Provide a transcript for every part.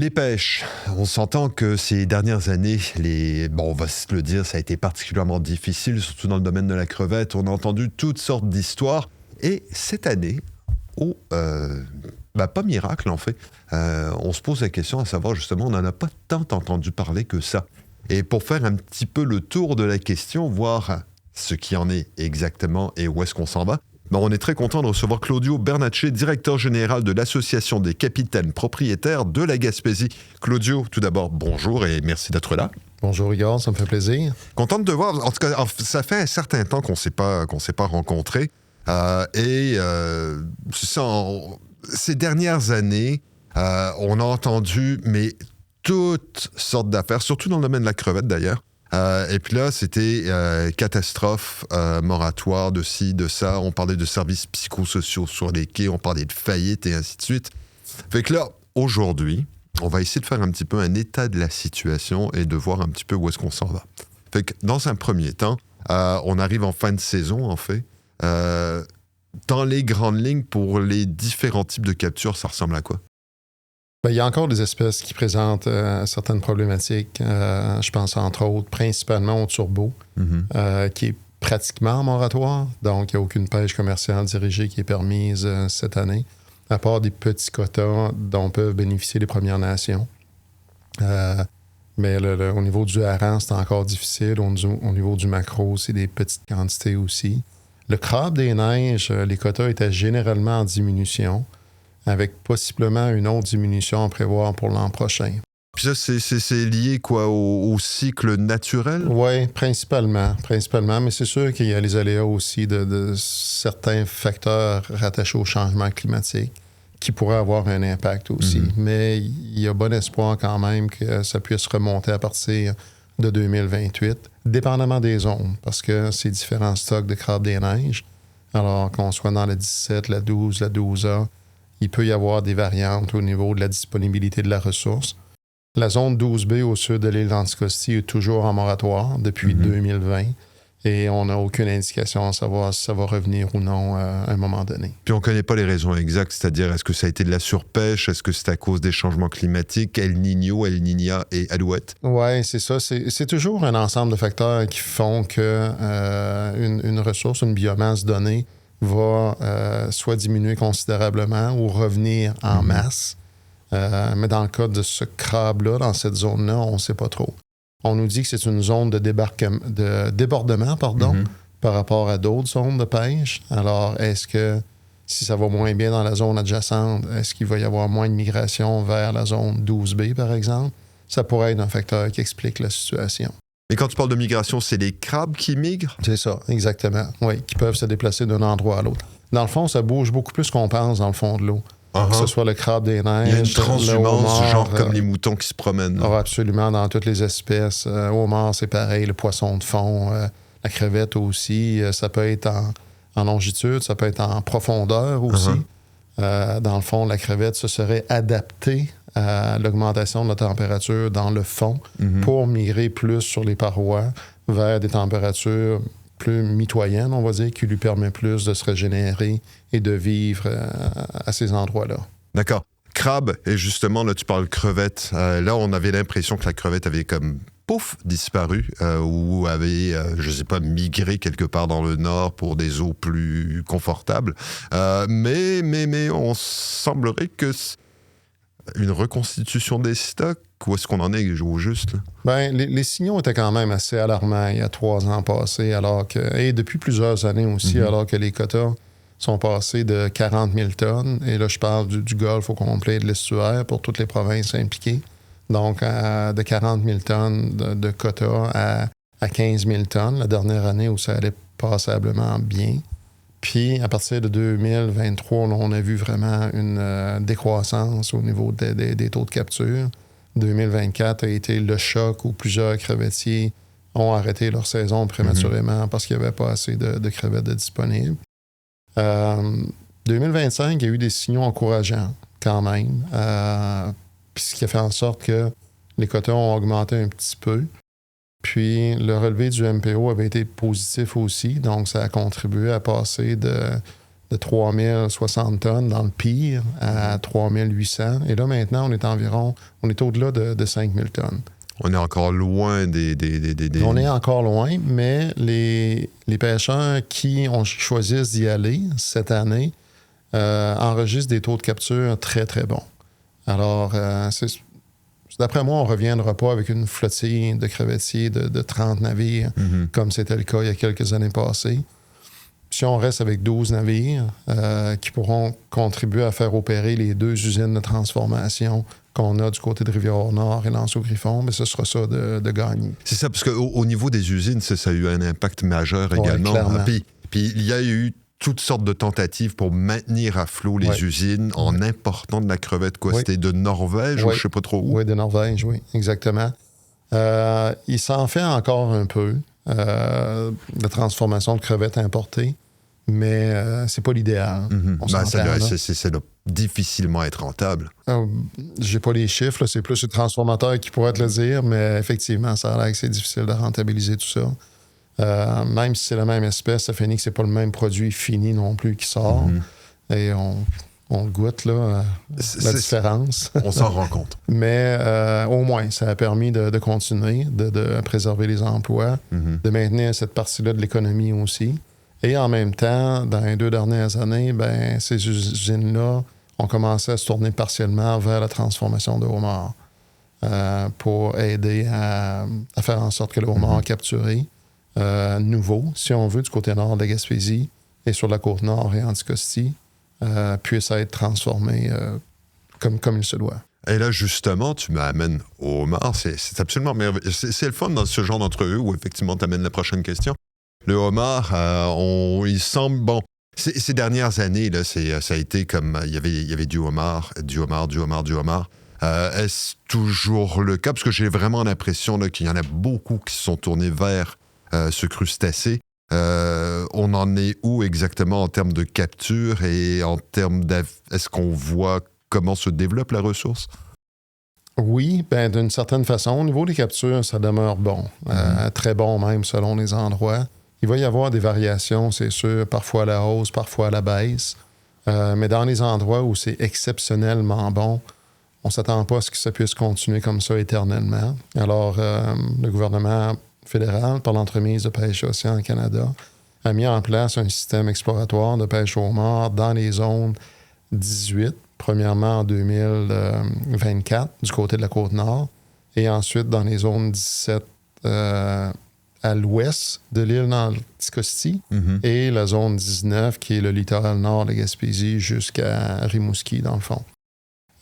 Les pêches, on s'entend que ces dernières années, on va se le dire, ça a été particulièrement difficile, surtout dans le domaine de la crevette. On a entendu toutes sortes d'histoires. Et cette année, pas miracle en fait, on se pose la question à savoir justement, on n'en a pas tant entendu parler que ça. Et pour faire un petit peu le tour de la question, voir ce qui en est exactement et où est-ce qu'on s'en va, on est très content de recevoir Claudio Bernacchi, directeur général de l'Association des capitaines propriétaires de la Gaspésie. Claudio, tout d'abord, bonjour et merci d'être là. Bonjour Igor, ça me fait plaisir. Content de te voir. En tout cas, ça fait un certain temps qu'on s'est pas rencontrés. C'est ça, ces dernières années, on a entendu toutes sortes d'affaires, surtout dans le domaine de la crevette d'ailleurs. Et puis là, c'était catastrophe, moratoire de ci, de ça. On parlait de services psychosociaux sur les quais, on parlait de faillite et ainsi de suite. Fait que là, aujourd'hui, on va essayer de faire un petit peu un état de la situation et de voir un petit peu où est-ce qu'on s'en va. Fait que dans un premier temps, on arrive en fin de saison, en fait. Dans les grandes lignes, pour les différents types de captures, ça ressemble à quoi? Il y a encore des espèces qui présentent certaines problématiques. Je pense entre autres principalement au turbo, qui est pratiquement en moratoire. Donc, il n'y a aucune pêche commerciale dirigée qui est permise cette année, à part des petits quotas dont peuvent bénéficier les Premières Nations. Mais au niveau du hareng, c'est encore difficile. Au niveau du maquereau, c'est des petites quantités aussi. Le crabe des neiges, les quotas étaient généralement en diminution, avec possiblement une autre diminution à prévoir pour l'an prochain. Puis ça, c'est lié quoi, au cycle naturel? Oui, principalement, mais c'est sûr qu'il y a les aléas aussi de certains facteurs rattachés au changement climatique qui pourraient avoir un impact aussi. Mais il y a bon espoir quand même que ça puisse remonter à partir de 2028, dépendamment des zones, parce que c'est différents stocks de crabes des neiges. Alors qu'on soit dans la 17, la 12, la 12A, il peut y avoir des variantes au niveau de la disponibilité de la ressource. La zone 12B au sud de l'île d'Anticosti est toujours en moratoire depuis 2020 et on n'a aucune indication à savoir si ça va revenir ou non à un moment donné. Puis on ne connaît pas les raisons exactes, c'est-à-dire est-ce que ça a été de la surpêche, est-ce que c'est à cause des changements climatiques, El Niño, El Niña et Alouette? Oui, c'est ça. C'est toujours un ensemble de facteurs qui font que une ressource, une biomasse donnée va soit diminuer considérablement ou revenir en masse. Mais dans le cas de ce crabe-là, dans cette zone-là, on ne sait pas trop. On nous dit que c'est une zone de débordement par rapport à d'autres zones de pêche. Alors, est-ce que si ça va moins bien dans la zone adjacente, est-ce qu'il va y avoir moins de migration vers la zone 12B, par exemple? Ça pourrait être un facteur qui explique la situation. Et quand tu parles de migration, c'est les crabes qui migrent? C'est ça, exactement. Oui, qui peuvent se déplacer d'un endroit à l'autre. Dans le fond, ça bouge beaucoup plus qu'on pense dans le fond de l'eau. Que ce soit le crabe des neiges, il y a une transhumance, genre comme les moutons qui se promènent. Absolument, dans toutes les espèces. Homard, c'est pareil, le poisson de fond, la crevette aussi. Ça peut être en longitude, ça peut être en profondeur aussi. Dans le fond, la crevette se serait adaptée à l'augmentation de la température dans le fond pour migrer plus sur les parois vers des températures plus mitoyenne, on va dire, qui lui permet plus de se régénérer et de vivre à ces endroits-là. D'accord. Crabe, et justement, là, tu parles crevette. Là, on avait l'impression que la crevette avait comme, pouf, disparu ou avait, je sais pas, migré quelque part dans le nord pour des eaux plus confortables. Mais on semblerait que une reconstitution des stocks, où est-ce qu'on en est au juste? Là? Les signaux étaient quand même assez alarmants il y a 3 ans passés, et depuis plusieurs années aussi, alors que les quotas sont passés de 40 000 tonnes. Et là, je parle du Golfe au complet, de l'estuaire pour toutes les provinces impliquées. Donc, de 40 000 tonnes de quotas à 15 000 tonnes, la dernière année où ça allait passablement bien. Puis, à partir de 2023, là, on a vu vraiment une décroissance au niveau des taux de capture. 2024 a été le choc où plusieurs crevettiers ont arrêté leur saison prématurément parce qu'il n'y avait pas assez de crevettes disponibles. 2025, il y a eu des signaux encourageants quand même, puis ce qui a fait en sorte que les quotas ont augmenté un petit peu. Puis le relevé du MPO avait été positif aussi, donc ça a contribué à passer de 3060 tonnes dans le pire à 3800. Et là, maintenant, on est au-delà de 5000 tonnes. On est encore loin des... On est encore loin, mais les pêcheurs qui choisissent d'y aller cette année enregistrent des taux de capture très, très bons. Alors, d'après moi, on ne reviendra pas avec une flottille de crevettiers de 30 navires, comme c'était le cas il y a quelques années passées. Si on reste avec 12 navires qui pourront contribuer à faire opérer les 2 usines de transformation qu'on a du côté de Rivière-Nord et Lanceau-Griffon, mais ce sera ça de gagner. C'est ça, parce qu'au niveau des usines, ça a eu un impact majeur également. Clairement. Puis il y a eu toutes sortes de tentatives pour maintenir à flot les usines en important de la crevette. C'était de Norvège ou je ne sais pas trop où? Oui, de Norvège, oui, exactement. Il s'en fait encore un peu de transformation de crevettes importées, mais c'est pas l'idéal. Ça doit difficilement être rentable. J'ai pas les chiffres, là, c'est plus le transformateur qui pourrait te le dire, mais effectivement, ça a l'air que c'est difficile de rentabiliser tout ça. Même si c'est la même espèce, ça finit que c'est pas le même produit fini non plus qui sort. Et on goûte là, la différence. On s'en rend compte. Mais au moins, ça a permis de continuer, de préserver les emplois, de maintenir cette partie-là de l'économie aussi. Et en même temps, dans les 2 dernières années, ces usines-là ont commencé à se tourner partiellement vers la transformation de homard pour aider à faire en sorte que le homard capturé, nouveau, si on veut, du côté nord de la Gaspésie et sur la côte nord et Anticosti, puisse être transformé comme il se doit. Et là, justement, tu m'amènes au homard. C'est absolument merveilleux. C'est le fun dans ce genre d'entrevue où, effectivement, tu amènes la prochaine question. Le homard, il semble... Bon, ces dernières années, là, ça a été comme... Il y avait du homard. Est-ce toujours le cas? Parce que j'ai vraiment l'impression là, qu'il y en a beaucoup qui se sont tournés vers ce crustacé. On en est où exactement en termes de capture et en termes est-ce qu'on voit comment se développe la ressource? Oui, d'une certaine façon. Au niveau des captures, ça demeure bon. Très bon même selon les endroits. Il va y avoir des variations, c'est sûr, parfois à la hausse, parfois à la baisse. Mais dans les endroits où c'est exceptionnellement bon, on ne s'attend pas à ce que ça puisse continuer comme ça éternellement. Alors, le gouvernement fédéral, par l'entremise de Pêche et Océans Canada, a mis en place un système exploratoire de pêche au homard dans les zones 18, premièrement en 2024 du côté de la Côte-Nord, et ensuite dans les zones 17 à l'ouest de l'île d'Anticosti et la zone 19 qui est le littoral nord de la Gaspésie jusqu'à Rimouski dans le fond.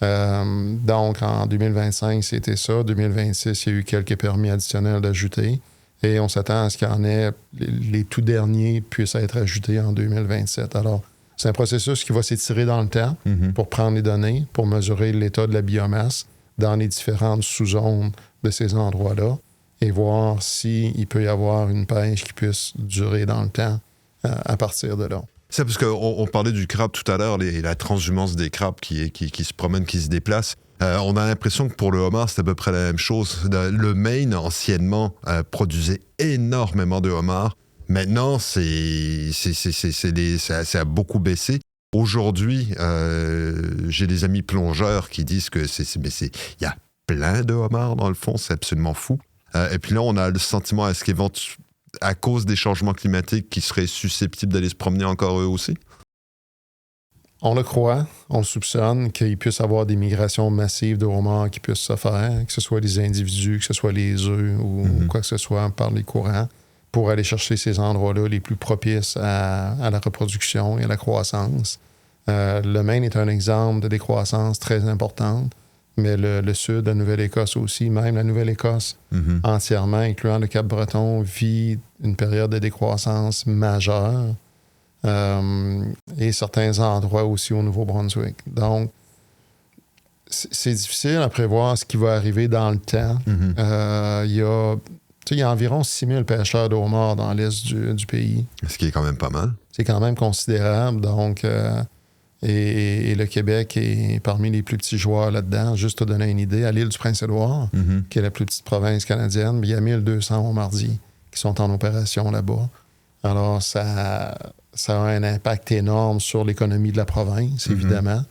Donc en 2025, c'était ça. 2026, il y a eu quelques permis additionnels d'ajouter. Et on s'attend à ce qu'il y en ait, les tout derniers puissent être ajoutés en 2027. Alors, c'est un processus qui va s'étirer dans le temps pour prendre les données, pour mesurer l'état de la biomasse dans les différentes sous-zones de ces endroits-là et voir s'il peut y avoir une pêche qui puisse durer dans le temps à partir de là. C'est parce qu'on parlait du crabe tout à l'heure, la transhumance des crabes qui se promènent, qui se déplacent. On a l'impression que pour le homard, c'est à peu près la même chose. Le Maine, anciennement, produisait énormément de homards. Maintenant, ça a beaucoup baissé. Aujourd'hui, j'ai des amis plongeurs qui disent que il y a plein de homards dans le fond, c'est absolument fou. Et puis là, on a le sentiment, est-ce qu'éventuellement, à cause des changements climatiques, qui seraient susceptibles d'aller se promener encore eux aussi? On le croit, on le soupçonne qu'il puisse y avoir des migrations massives de homards qui puissent se faire, que ce soit des individus, que ce soit les œufs ou quoi que ce soit par les courants, pour aller chercher ces endroits-là les plus propices à la reproduction et à la croissance. Le Maine est un exemple de décroissance très importante, mais le sud, la Nouvelle-Écosse aussi, même la Nouvelle-Écosse entièrement, incluant le Cap-Breton, vit une période de décroissance majeure. Et certains endroits aussi au Nouveau-Brunswick. Donc, c'est difficile à prévoir ce qui va arriver dans le temps. Il y a environ 6000 pêcheurs de homards dans l'est du pays. Ce qui est quand même pas mal. C'est quand même considérable. Donc, et le Québec est parmi les plus petits joueurs là-dedans. Juste te donner une idée, à l'île du Prince-Édouard, qui est la plus petite province canadienne, il y a 1200 homardiers qui sont en opération là-bas. Alors, ça ça a un impact énorme sur l'économie de la province, évidemment.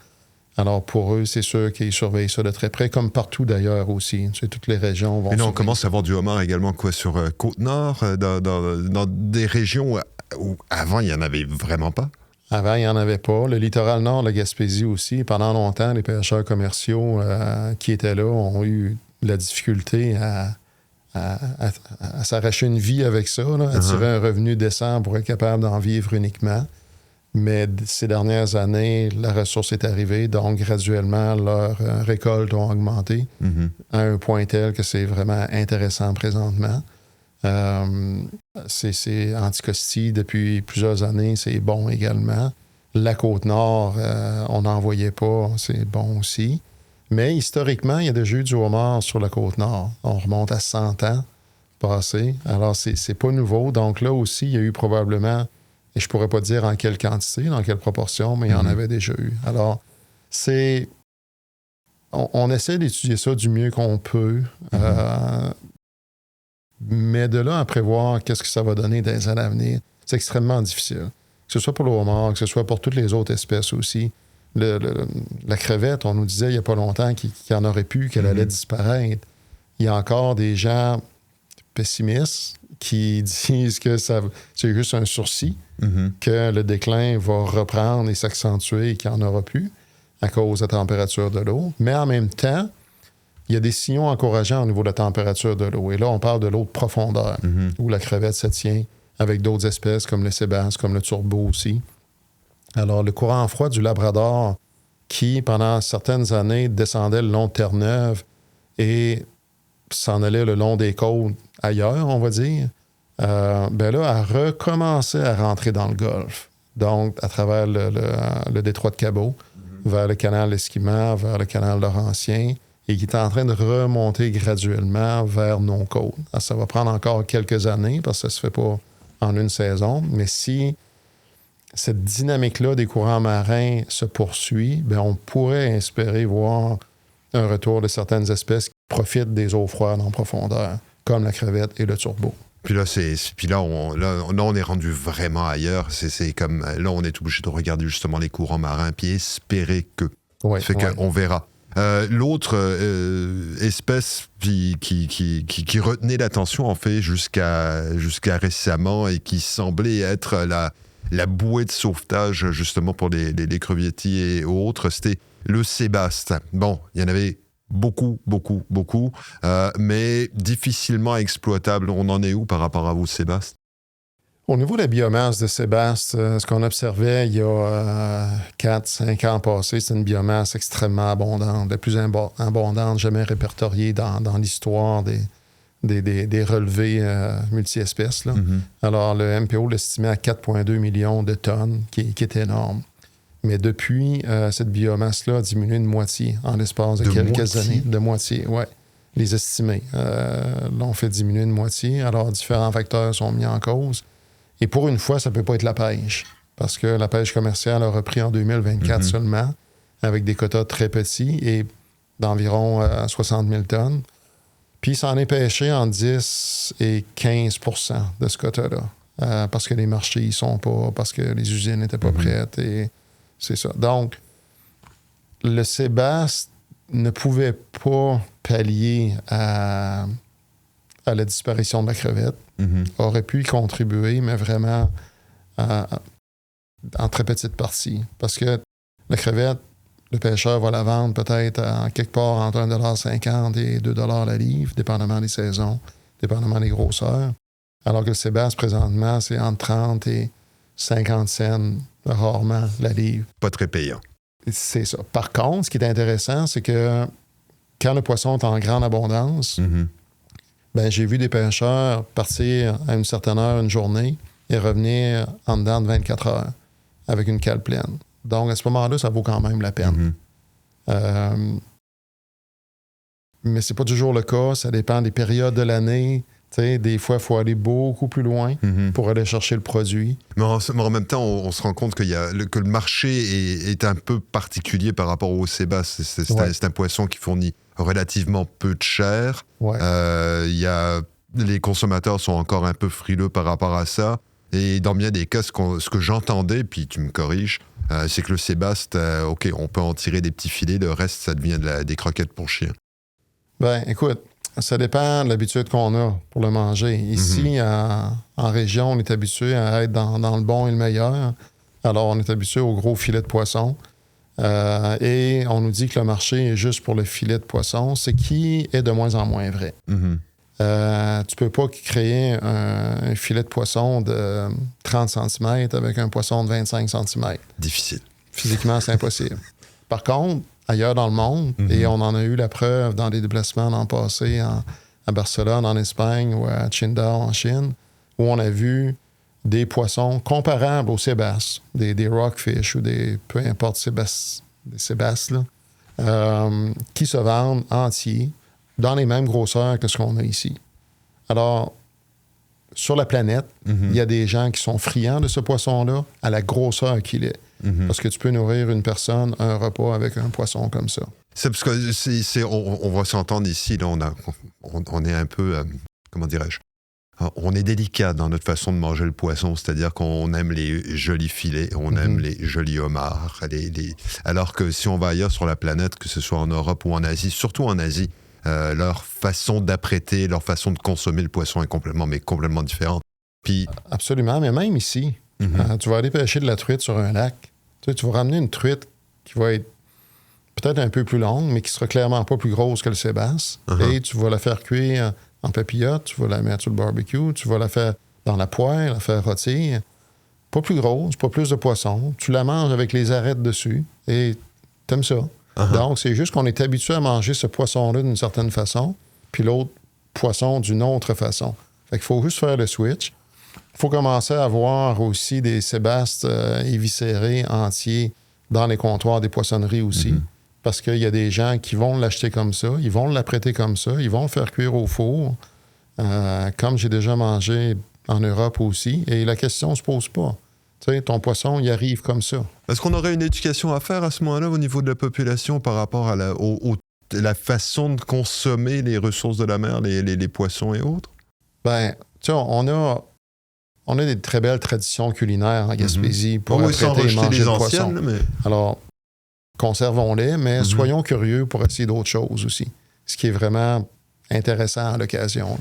Alors, pour eux, c'est sûr qu'ils surveillent ça de très près, comme partout d'ailleurs aussi. Tu sais, toutes les régions vont... Mais là, on commence à avoir du homard également sur Côte-Nord, dans des régions où avant, il n'y en avait vraiment pas. Avant, il n'y en avait pas. Le littoral nord, la Gaspésie aussi, pendant longtemps, les pêcheurs commerciaux qui étaient là ont eu de la difficulté à s'arracher une vie avec ça, là, à tirer un revenu décent pour être capable d'en vivre uniquement. Mais ces dernières années, la ressource est arrivée, donc graduellement, leurs récoltes ont augmenté à un point tel que c'est vraiment intéressant présentement. C'est Anticosti, depuis plusieurs années, c'est bon également. La Côte-Nord, on n'en voyait pas, c'est bon aussi. Mais historiquement, il y a déjà eu du homard sur la Côte-Nord. On remonte à 100 ans passés. Alors, c'est pas nouveau. Donc là aussi, il y a eu probablement... Et je pourrais pas dire en quelle quantité, dans quelle proportion, mais il y en avait déjà eu. Alors, c'est... On essaie d'étudier ça du mieux qu'on peut, mais de là à prévoir qu'est-ce que ça va donner dans les années à venir, c'est extrêmement difficile. Que ce soit pour le homard, que ce soit pour toutes les autres espèces aussi. La crevette, on nous disait il n'y a pas longtemps qu'il y en aurait plus, qu'elle allait disparaître. Il y a encore des gens pessimistes qui disent que c'est juste un sursis, que le déclin va reprendre et s'accentuer et qu'il n'y en aura plus à cause de la température de l'eau. Mais en même temps, il y a des signaux encourageants au niveau de la température de l'eau. Et là, on parle de l'eau de profondeur, où la crevette se tient avec d'autres espèces comme le sébaste, comme le turbo aussi. Alors, le courant froid du Labrador, qui, pendant certaines années, descendait le long de Terre-Neuve et s'en allait le long des côtes ailleurs, on va dire, ben là, a recommencé à rentrer dans le Golfe. Donc, à travers le détroit de Cabot, vers le canal Esquimalt, vers le canal Laurentien, et qui est en train de remonter graduellement vers nos côtes. Alors, ça va prendre encore quelques années, parce que ça ne se fait pas en une saison, mais si cette dynamique-là des courants marins se poursuit, bien, on pourrait espérer voir un retour de certaines espèces qui profitent des eaux froides en profondeur, comme la crevette et le turbo. Puis là, on est rendu vraiment ailleurs. C'est comme, là, on est obligé de regarder justement les courants marins puis espérer que. Ouais, ça fait qu'on verra. L'autre espèce qui retenait l'attention, en fait, jusqu'à récemment et qui semblait être la bouée de sauvetage, justement, pour les crevettiers et autres, c'était le sébaste. Bon, il y en avait beaucoup, mais difficilement exploitable. On en est où par rapport à vous, sébaste? Au niveau de la biomasse de sébaste, ce qu'on observait il y a 4-5 ans passés, c'est une biomasse extrêmement abondante, la plus abondante jamais répertoriée dans l'histoire des relevés multi-espèces. Là. Alors, le MPO l'estimait à 4,2 millions de tonnes, qui est énorme. Mais depuis, cette biomasse-là a diminué de moitié en l'espace de quelques années. De moitié, oui. Les estimés l'ont fait diminuer de moitié. Alors, différents facteurs sont mis en cause. Et pour une fois, ça ne peut pas être la pêche. Parce que la pêche commerciale a repris en 2024 seulement, avec des quotas très petits et d'environ 60 000 tonnes. Puis, ça en est pêché en 10 et 15 % de ce quota-là. Parce que les marchés y sont pas, parce que les usines n'étaient pas prêtes. Et c'est ça. Donc, le sébaste ne pouvait pas pallier à la disparition de la crevette. Aurait pu y contribuer, mais vraiment en très petite partie. Parce que la crevette, le pêcheur va la vendre peut-être à quelque part entre 1,50 $ et 2 $ la livre, dépendamment des saisons, dépendamment des grosseurs. Alors que le sébaste, présentement, c'est entre 30 et 50 cents, rarement, la livre. Pas très payant. C'est ça. Par contre, ce qui est intéressant, c'est que quand le poisson est en grande abondance, ben, j'ai vu des pêcheurs partir à une certaine heure une journée et revenir en dedans de 24 heures avec une cale pleine. Donc, à ce moment-là, ça vaut quand même la peine. Mais c'est pas toujours le cas. Ça dépend des périodes de l'année. T'sais, des fois, il faut aller beaucoup plus loin pour aller chercher le produit. Mais en même temps, on se rend compte que le marché est un peu particulier par rapport au sébaste. C'est un poisson qui fournit relativement peu de chair. Les consommateurs sont encore un peu frileux par rapport à ça. Et dans bien des cas, ce que j'entendais, puis tu me corriges, c'est que le sébaste, OK, on peut en tirer des petits filets, le reste, ça devient des croquettes pour chien. Ben, écoute, ça dépend de l'habitude qu'on a pour le manger. Ici, en région, on est habitué à être dans le bon et le meilleur. Alors, on est habitué au gros filet de poisson. Et on nous dit que le marché est juste pour le filet de poisson, ce qui est de moins en moins vrai. Tu peux pas créer un filet de poisson de 30 cm avec un poisson de 25 cm. Difficile. Physiquement, c'est impossible. Par contre, ailleurs dans le monde, et on en a eu la preuve dans des déplacements l'an passé à Barcelone, en Espagne, ou à Qingdao, en Chine, où on a vu des poissons comparables aux sébasses, des rockfish ou peu importe, des sébasses, là, qui se vendent entiers dans les mêmes grosseurs que ce qu'on a ici. Alors, sur la planète, il y a des gens qui sont friands de ce poisson-là à la grosseur qu'il est. Parce que tu peux nourrir une personne un repas avec un poisson comme ça. C'est parce que on va s'entendre ici, là, on est un peu, comment dirais-je, on est délicat dans notre façon de manger le poisson, c'est-à-dire qu'on aime les jolis filets, on aime les jolis homards, alors que si on va ailleurs sur la planète, que ce soit en Europe ou en Asie, surtout en Asie, leur façon d'apprêter, leur façon de consommer le poisson est complètement différente. Puis, absolument, mais même ici, tu vas aller pêcher de la truite sur un lac, tu vas ramener une truite qui va être peut-être un peu plus longue, mais qui sera clairement pas plus grosse que le sébasse, et tu vas la faire cuire en papillote, tu vas la mettre sur le barbecue, tu vas la faire dans la poêle, la faire rôtir. Pas plus grosse, pas plus de poisson. Tu la manges avec les arêtes dessus et t'aimes ça. Donc, c'est juste qu'on est habitué à manger ce poisson-là d'une certaine façon, puis l'autre poisson d'une autre façon. Fait qu'il faut juste faire le switch. Il faut commencer à avoir aussi des sébastes éviscérés entiers dans les comptoirs des poissonneries aussi. Parce qu'il y a des gens qui vont l'acheter comme ça, ils vont l'apprêter comme ça, ils vont le faire cuire au four, comme j'ai déjà mangé en Europe aussi. Et la question ne se pose pas. Tu sais, ton poisson, il arrive comme ça. Est-ce qu'on aurait une éducation à faire à ce moment-là au niveau de la population par rapport à la façon de consommer les ressources de la mer, les poissons et autres? Ben, tu sais, on a des très belles traditions culinaires en Gaspésie pour apprêter et manger le poisson. Mais... Alors, conservons-les, mais soyons curieux pour essayer d'autres choses aussi. Ce qui est vraiment intéressant à l'occasion.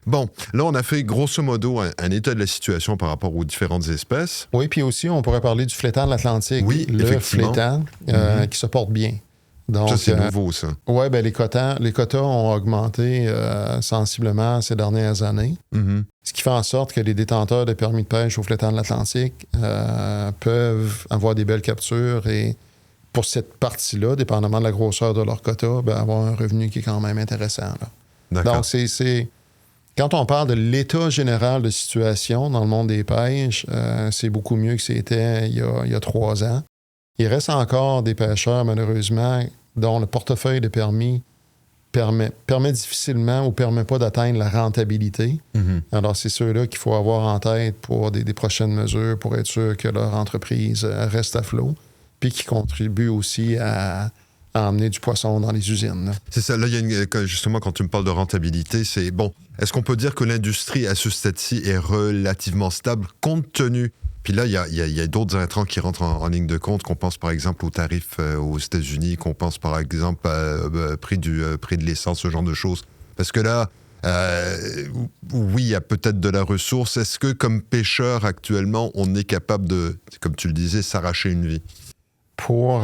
Bon, là, on a fait grosso modo un état de la situation par rapport aux différentes espèces. Oui, puis aussi, on pourrait parler du flétan de l'Atlantique. Oui, le flétan qui se porte bien. Donc, ça, c'est nouveau, ça. Oui, bien, les quotas ont augmenté sensiblement ces dernières années. Ce qui fait en sorte que les détenteurs de permis de pêche au flétan de l'Atlantique peuvent avoir des belles captures et pour cette partie-là, dépendamment de la grosseur de leur quota, ben, avoir un revenu qui est quand même intéressant. Là. D'accord. Donc, c'est... Quand on parle de l'état général de situation dans le monde des pêches, c'est beaucoup mieux que c'était il y a 3 ans. Il reste encore des pêcheurs, malheureusement, dont le portefeuille de permis permet difficilement ou permet pas d'atteindre la rentabilité. Alors, c'est ceux-là qu'il faut avoir en tête pour des prochaines mesures pour être sûr que leur entreprise reste à flot, puis qui contribuent aussi à emmener du poisson dans les usines. Là. C'est ça. Là, justement, quand tu me parles de rentabilité, c'est bon. Est-ce qu'on peut dire que l'industrie, à ce stade-ci, est relativement stable compte tenu... Puis là, il y a d'autres intrants qui rentrent en ligne de compte, qu'on pense par exemple aux tarifs aux États-Unis, qu'on pense par exemple au prix de l'essence, ce genre de choses. Parce que là, oui, il y a peut-être de la ressource. Est-ce que, comme pêcheur actuellement, on est capable de, comme tu le disais, s'arracher une vie? Pour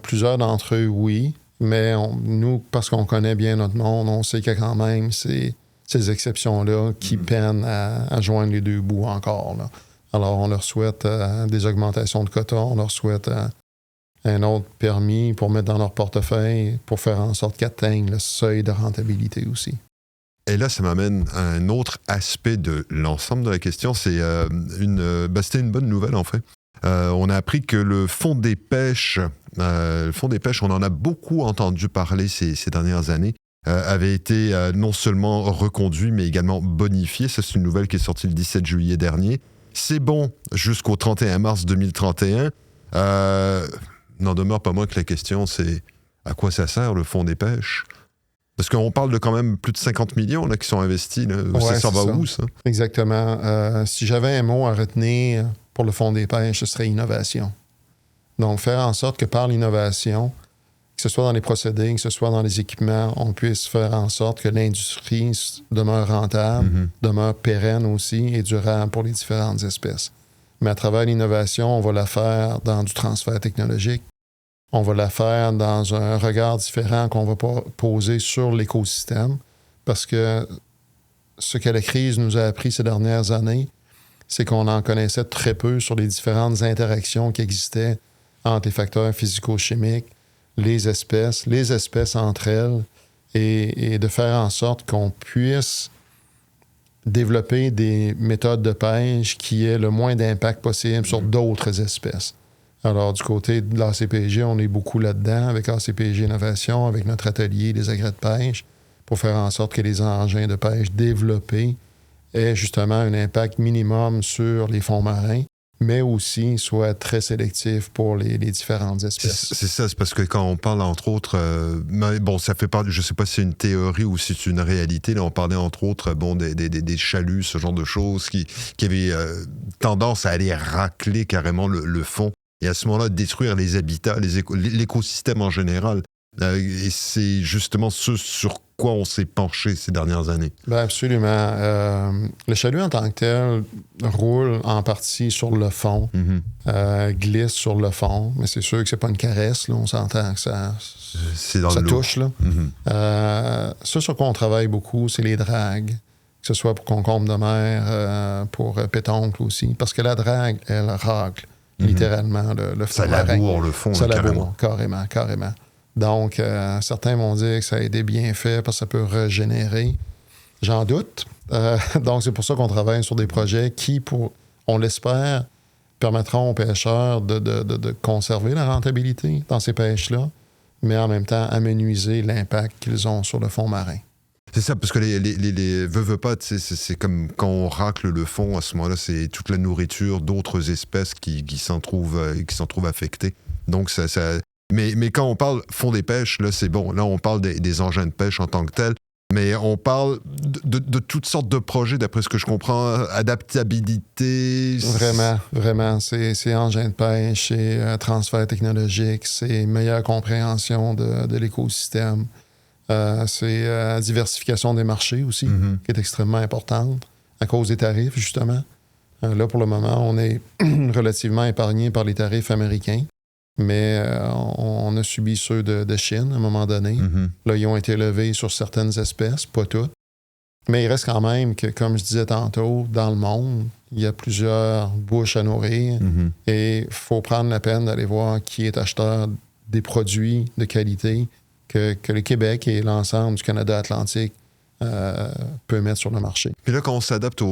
plusieurs d'entre eux, oui. Mais nous, parce qu'on connaît bien notre monde, on sait qu'il y a quand même ces exceptions-là qui peinent à joindre les deux bouts encore. Là. Alors, on leur souhaite des augmentations de quotas, on leur souhaite un autre permis pour mettre dans leur portefeuille pour faire en sorte qu'ils atteignent le seuil de rentabilité aussi. Et là, ça m'amène à un autre aspect de l'ensemble de la question. C'était une bonne nouvelle, en fait. On a appris que le fonds des pêches, on en a beaucoup entendu parler ces dernières années, avait été non seulement reconduit, mais également bonifié. Ça, c'est une nouvelle qui est sortie le 17 juillet dernier. C'est bon jusqu'au 31 mars 2031. N'en demeure pas moins que la question, c'est à quoi ça sert le fonds des pêches? Parce qu'on parle de quand même plus de 50 millions là, qui sont investis. Là. Ouais, ça va ça. où, ça? Exactement. Si j'avais un mot à retenir pour le Fonds des pêches, ce serait innovation. Donc, faire en sorte que par l'innovation, que ce soit dans les procédés, que ce soit dans les équipements, on puisse faire en sorte que l'industrie demeure rentable, demeure pérenne aussi et durable pour les différentes espèces. Mais à travers l'innovation, on va la faire dans du transfert technologique. On va la faire dans un regard différent qu'on va poser sur l'écosystème parce que ce que la crise nous a appris ces dernières années, c'est qu'on en connaissait très peu sur les différentes interactions qui existaient entre les facteurs physico-chimiques, les espèces entre elles, et de faire en sorte qu'on puisse développer des méthodes de pêche qui aient le moins d'impact possible sur d'autres espèces. Alors, du côté de l'ACPG, on est beaucoup là-dedans avec ACPG Innovation, avec notre atelier des agrès de pêche, pour faire en sorte que les engins de pêche développés aient justement un impact minimum sur les fonds marins, mais aussi soient très sélectifs pour les différentes espèces. C'est ça, c'est parce que quand on parle, entre autres, ça fait part, je ne sais pas si c'est une théorie ou si c'est une réalité, là, on parlait, entre autres, des chaluts, ce genre de choses qui avaient tendance à aller racler carrément le fond. Et à ce moment-là, détruire les habitats, l'écosystème en général. Et c'est justement ce sur quoi on s'est penché ces dernières années. Bien, absolument. Le chalut en tant que tel roule en partie sur le fond, glisse sur le fond, mais c'est sûr que c'est pas une caresse. Là, on s'entend que ça touche. Là. Ça sur quoi on travaille beaucoup, c'est les dragues, que ce soit pour concombre de mer, pour pétoncle aussi, parce que la drague, elle racle. Littéralement, le fond marin. Ça laboure le fond, ça laboure, carrément. Donc, certains vont dire que ça a des bienfaits parce que ça peut régénérer. J'en doute. Donc, c'est pour ça qu'on travaille sur des projets qui, on l'espère, permettront aux pêcheurs de conserver la rentabilité dans ces pêches-là, mais en même temps amenuiser l'impact qu'ils ont sur le fond marin. C'est ça, parce que les veux pas, c'est comme quand on racle le fond, à ce moment-là, c'est toute la nourriture d'autres espèces qui s'en trouvent affectées. Donc, mais quand on parle fond des pêches, là, c'est bon. Là, on parle des engins de pêche en tant que tels, mais on parle de toutes sortes de projets, d'après ce que je comprends, adaptabilité. Vraiment. C'est engins de pêche, c'est transfert technologique, c'est meilleure compréhension de l'écosystème. C'est diversification des marchés aussi, qui est extrêmement importante à cause des tarifs, justement. Là, pour le moment, on est relativement épargné par les tarifs américains, mais on a subi ceux de Chine à un moment donné. Là, ils ont été élevés sur certaines espèces, pas toutes. Mais il reste quand même que, comme je disais tantôt, dans le monde, il y a plusieurs bouches à nourrir et il faut prendre la peine d'aller voir qui est acheteur des produits de qualité que le Québec et l'ensemble du Canada atlantique peut mettre sur le marché. Puis là, quand on s'adapte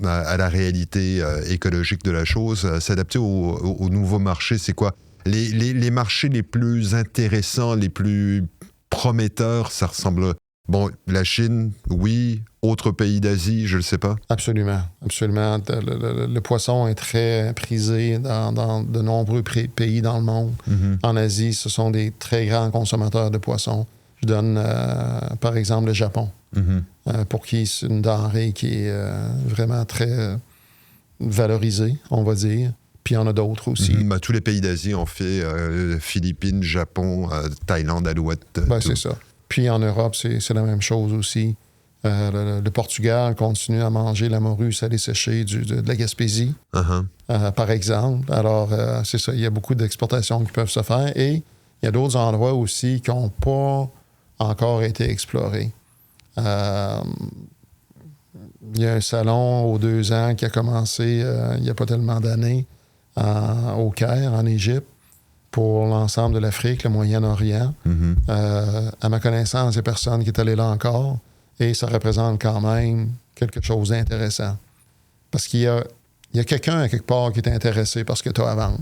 à la réalité écologique de la chose, s'adapter au nouveau marché, c'est quoi? Les marchés les plus intéressants, les plus prometteurs, ça ressemble... Bon, la Chine, oui. Autres pays d'Asie, je ne le sais pas. Absolument. Le poisson est très prisé dans de nombreux pays dans le monde. En Asie, ce sont des très grands consommateurs de poissons. Je donne, par exemple, le Japon, pour qui c'est une denrée qui est vraiment très valorisée, on va dire. Puis il y en a d'autres aussi. Tous les pays d'Asie ont fait Philippines, Japon, Thaïlande, Alouette. C'est ça. Puis en Europe, c'est la même chose aussi. Le Portugal continue à manger la morue salée séchée de la Gaspésie, par exemple. Alors, c'est ça, il y a beaucoup d'exportations qui peuvent se faire. Et il y a d'autres endroits aussi qui n'ont pas encore été explorés. Il y a un salon aux 2 ans qui a commencé il n'y a pas tellement d'années au Caire, en Égypte, pour l'ensemble de l'Afrique, le Moyen-Orient. À ma connaissance, il y a personne qui est allé là encore. Et ça représente quand même quelque chose d'intéressant. Parce qu'il y a quelqu'un à quelque part qui est intéressé par ce que tu as à vendre.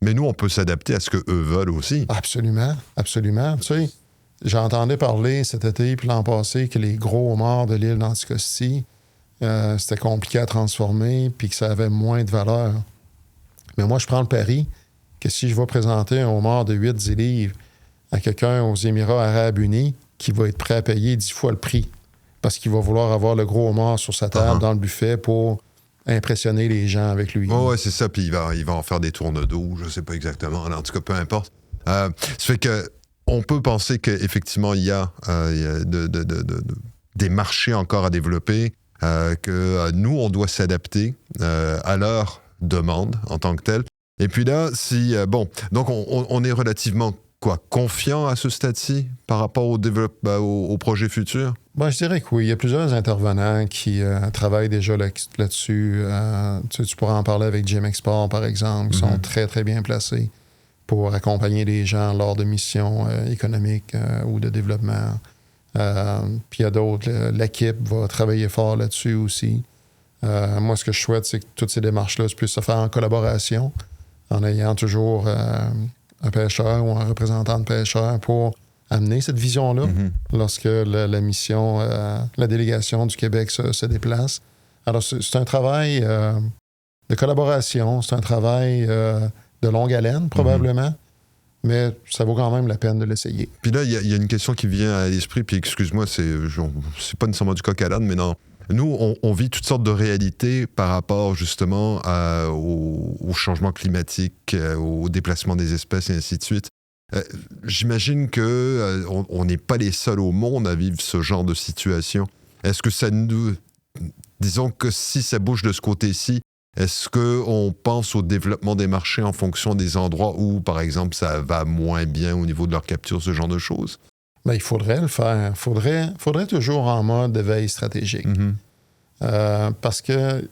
Mais nous, on peut s'adapter à ce qu'eux veulent aussi. Absolument. Tu sais, j'entendais parler cet été puis l'an passé que les gros homards de l'île d'Anticosti, c'était compliqué à transformer puis que ça avait moins de valeur. Mais moi, je prends le pari que si je vais présenter un homard de 8-10 livres à quelqu'un aux Émirats arabes unis qui va être prêt à payer 10 fois le prix parce qu'il va vouloir avoir le gros homard sur sa table dans le buffet pour impressionner les gens avec lui. Oui, c'est ça. Puis il va en faire des tournes d'eau, je ne sais pas exactement. En tout cas, peu importe. Ça fait que on peut penser qu'effectivement, il y a des marchés encore à développer, que nous, on doit s'adapter à leur demande en tant que telle. Et puis là, donc on est relativement confiant à ce stade-ci par rapport au projet futur? Ben, je dirais que oui. Il y a plusieurs intervenants qui travaillent déjà là-dessus. Tu pourras en parler avec GM Export, par exemple, qui sont très, très bien placés pour accompagner les gens lors de missions économiques ou de développement. Puis il y a d'autres. L'équipe va travailler fort là-dessus aussi. Moi, ce que je souhaite, c'est que toutes ces démarches-là puissent se faire en collaboration, en ayant toujours un pêcheur ou un représentant de pêcheur pour amener cette vision-là lorsque la mission, la délégation du Québec se déplace. Alors, c'est un travail de collaboration, c'est un travail de longue haleine, probablement, mais ça vaut quand même la peine de l'essayer. Puis là, il y a une question qui vient à l'esprit, puis excuse-moi, c'est pas nécessairement du coq à l'âne, mais non. Nous, on vit toutes sortes de réalités par rapport justement au changement climatique, au déplacement des espèces et ainsi de suite. J'imagine qu'on n'est pas les seuls au monde à vivre ce genre de situation. Est-ce que disons que si ça bouge de ce côté-ci, est-ce qu'on pense au développement des marchés en fonction des endroits où, par exemple, ça va moins bien au niveau de leur capture, ce genre de choses? Bien, il faudrait le faire. Il faudrait toujours en mode de veille stratégique. Parce que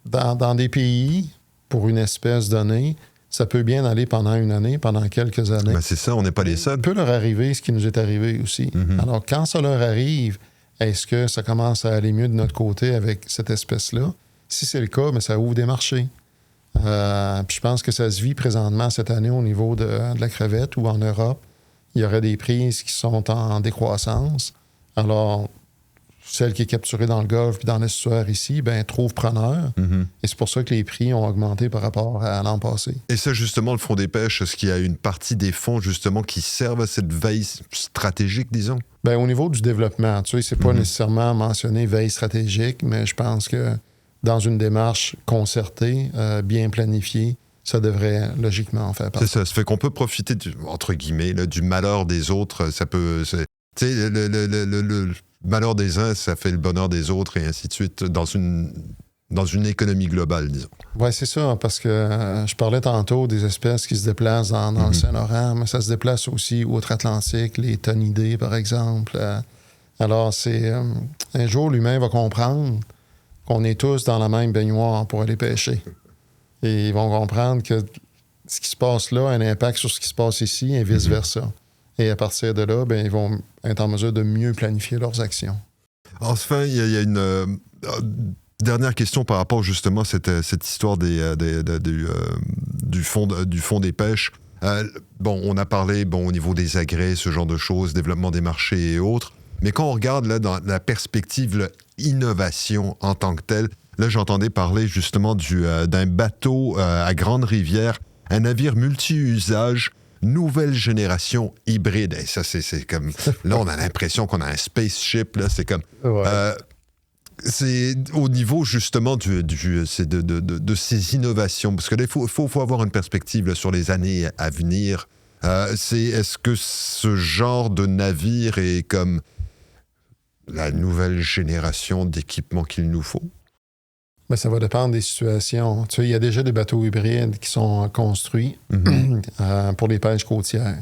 dans des pays, pour une espèce donnée, ça peut bien aller pendant une année, pendant quelques années. Ben c'est ça, on n'est pas les seuls. Il peut leur arriver ce qui nous est arrivé aussi. Alors, quand ça leur arrive, est-ce que ça commence à aller mieux de notre côté avec cette espèce-là? Si c'est le cas, bien, ça ouvre des marchés. Puis je pense que ça se vit présentement cette année au niveau de la crevette ou en Europe. Il y aurait des prises qui sont en décroissance. Alors, celle qui est capturée dans le Golfe puis dans l'estuaire ici, ben trouve preneur. Et c'est pour ça que les prix ont augmenté par rapport à l'an passé. Et ça, justement, le Fonds des pêches, est-ce qu'il y a une partie des fonds, justement, qui servent à cette veille stratégique, disons? Bien, au niveau du développement, tu sais, c'est pas nécessairement mentionné veille stratégique, mais je pense que dans une démarche concertée, bien planifiée, ça devrait logiquement en faire partie. C'est ça. Ça fait qu'on peut profiter, entre guillemets, du malheur des autres. Ça peut... Tu sais, le malheur des uns, ça fait le bonheur des autres et ainsi de suite dans une économie globale, disons. Oui, c'est ça, parce que je parlais tantôt des espèces qui se déplacent dans le Saint-Laurent, mais ça se déplace aussi outre-Atlantique, les tonidés, par exemple. Alors, c'est un jour, l'humain va comprendre qu'on est tous dans la même baignoire pour aller pêcher. Et ils vont comprendre que ce qui se passe là a un impact sur ce qui se passe ici et vice-versa. Et à partir de là, bien, ils vont être en mesure de mieux planifier leurs actions. Enfin, il y a une dernière question par rapport justement à cette histoire du fonds des pêches. On a parlé au niveau des agrès, ce genre de choses, développement des marchés et autres. Mais quand on regarde là, dans la perspective innovation en tant que telle, là, j'entendais parler justement d'un bateau à Grande-Rivière, un navire multi-usage, nouvelle génération hybride. Et ça, c'est comme... Là, on a l'impression qu'on a un spaceship. Là, c'est comme... Ouais. C'est au niveau justement de ces innovations. Parce que là, il faut avoir une perspective là, sur les années à venir. Est-ce que ce genre de navire est comme la nouvelle génération d'équipements qu'il nous faut? Bien, ça va dépendre des situations. Tu sais, il y a déjà des bateaux hybrides qui sont construits pour les pêches côtières.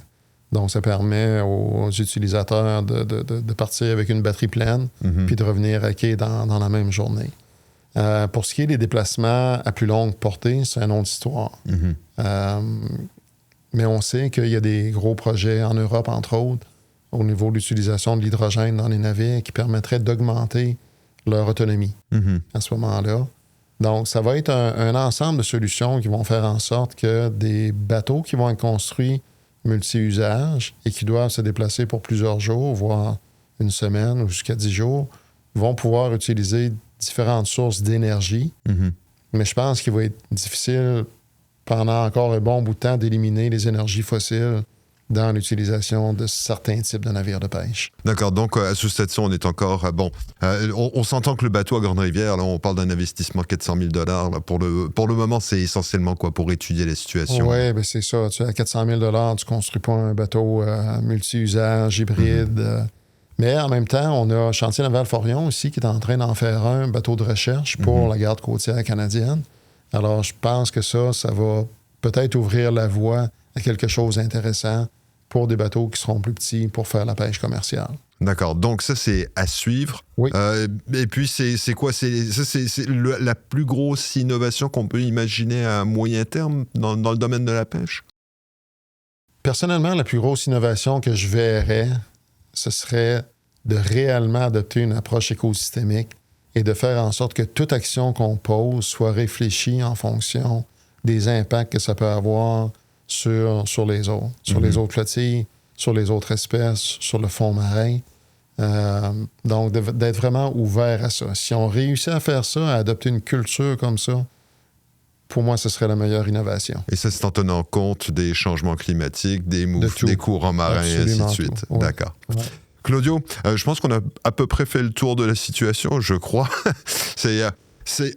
Donc, ça permet aux utilisateurs de partir avec une batterie pleine puis de revenir à quai dans la même journée. Pour ce qui est des déplacements à plus longue portée, c'est une autre histoire. Mais on sait qu'il y a des gros projets en Europe, entre autres, au niveau de l'utilisation de l'hydrogène dans les navires qui permettraient d'augmenter leur autonomie à ce moment-là. Donc, ça va être un ensemble de solutions qui vont faire en sorte que des bateaux qui vont être construits multi-usages et qui doivent se déplacer pour plusieurs jours, voire une semaine ou jusqu'à 10 jours, vont pouvoir utiliser différentes sources d'énergie. Mais je pense qu'il va être difficile pendant encore un bon bout de temps d'éliminer les énergies fossiles dans l'utilisation de certains types de navires de pêche. D'accord, donc à ce stade-ci, on est encore... on s'entend que le bateau à Grande-Rivière, là, on parle d'un investissement de 400 000 $. Là, pour le moment, c'est essentiellement quoi pour étudier la situation? Oui, ben c'est ça. Tu sais, à 400 000 $, tu ne construis pas un bateau multi-usage, hybride. Mais en même temps, on a Chantier Naval Forion aussi qui est en train d'en faire un bateau de recherche pour la garde côtière canadienne. Alors, je pense que ça va peut-être ouvrir la voie à quelque chose d'intéressant pour des bateaux qui seront plus petits pour faire la pêche commerciale. D'accord, donc ça, c'est à suivre. Oui. Et puis, c'est quoi? C'est la plus grosse innovation qu'on peut imaginer à moyen terme dans le domaine de la pêche? Personnellement, la plus grosse innovation que je verrais, ce serait de réellement adopter une approche écosystémique et de faire en sorte que toute action qu'on pose soit réfléchie en fonction des impacts que ça peut avoir sur les autres, sur les autres flottilles, sur les autres espèces, sur le fond marin. Donc, d'être vraiment ouvert à ça. Si on réussit à faire ça, à adopter une culture comme ça, pour moi, ce serait la meilleure innovation. Et ça, c'est en tenant compte des changements climatiques, des courants marins et ainsi de suite. Ouais. D'accord. Ouais. Claudio, je pense qu'on a à peu près fait le tour de la situation, je crois.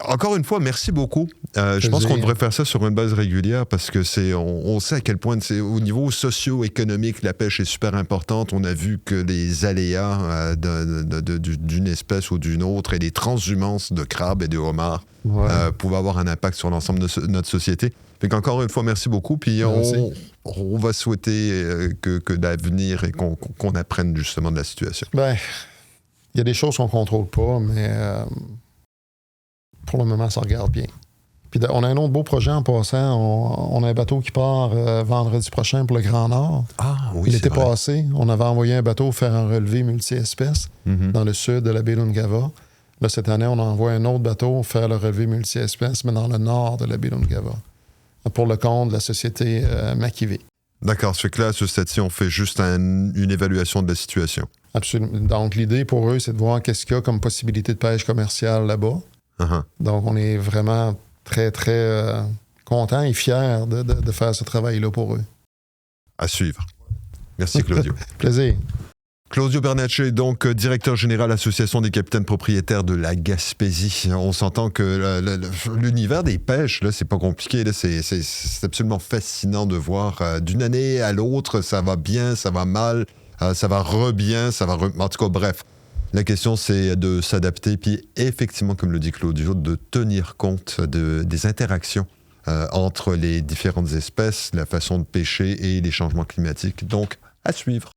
Encore une fois, merci beaucoup. Je pense qu'on devrait faire ça sur une base régulière parce que on sait à quel point au niveau socio-économique, la pêche est super importante. On a vu que les aléas d'une espèce ou d'une autre et les transhumances de crabes et de homards pouvaient avoir un impact sur l'ensemble de notre société. Donc encore une fois, merci beaucoup. Puis on va souhaiter que l'avenir et qu'on apprenne justement de la situation. Bien, il y a des choses qu'on ne contrôle pas, mais pour le moment, ça regarde bien. Puis on a un autre beau projet en passant. On a un bateau qui part vendredi prochain pour le Grand Nord. Ah oui, L'été passé, on avait envoyé un bateau faire un relevé multi-espèces dans le sud de la baie Lungava. Là, cette année, on envoie un autre bateau faire le relevé multi-espèces, mais dans le nord de la baie Lungava, pour le compte de la société Makivé. D'accord, ça fait que là, à ce stade-ci, on fait juste une évaluation de la situation. Absolument. Donc, l'idée pour eux, c'est de voir qu'est-ce qu'il y a comme possibilité de pêche commerciale là-bas. Donc, on est vraiment très, très contents et fiers de faire ce travail-là pour eux. À suivre. Merci, Claudio. Plaisir. Claudio Bernatchez, donc directeur général Association des capitaines propriétaires de la Gaspésie. On s'entend que l'univers des pêches, là, c'est pas compliqué. Là, c'est absolument fascinant de voir d'une année à l'autre, ça va bien, ça va mal, ça va re-bien, en tout cas, bref. La question, c'est de s'adapter, puis effectivement, comme le dit Claudio, de tenir compte des interactions entre les différentes espèces, la façon de pêcher et les changements climatiques. Donc, à suivre.